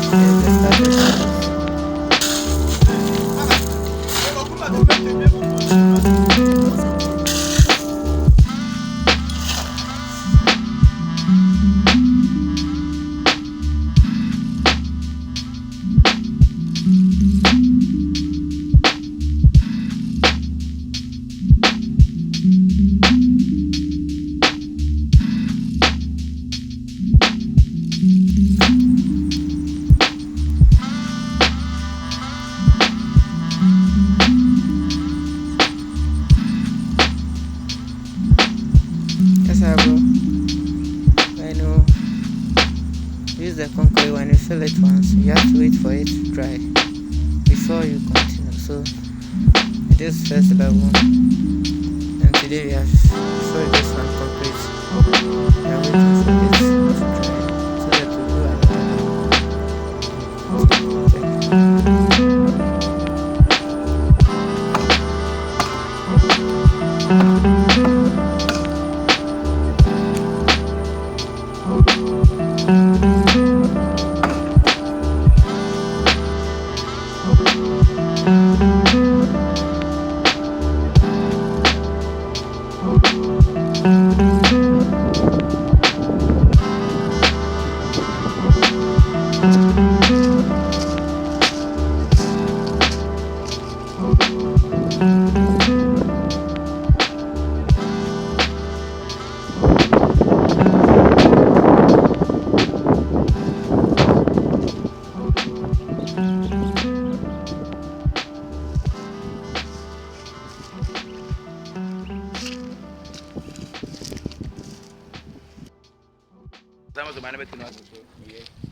Yes, they started service. Yes, bro. When you use the concrete, when you fill it once, you have to wait for it to dry before you continue. So this first level, and today we have filled this one complete. We are waiting for it to dry so that we do another level. So check. Estamos de manera que no hace eso.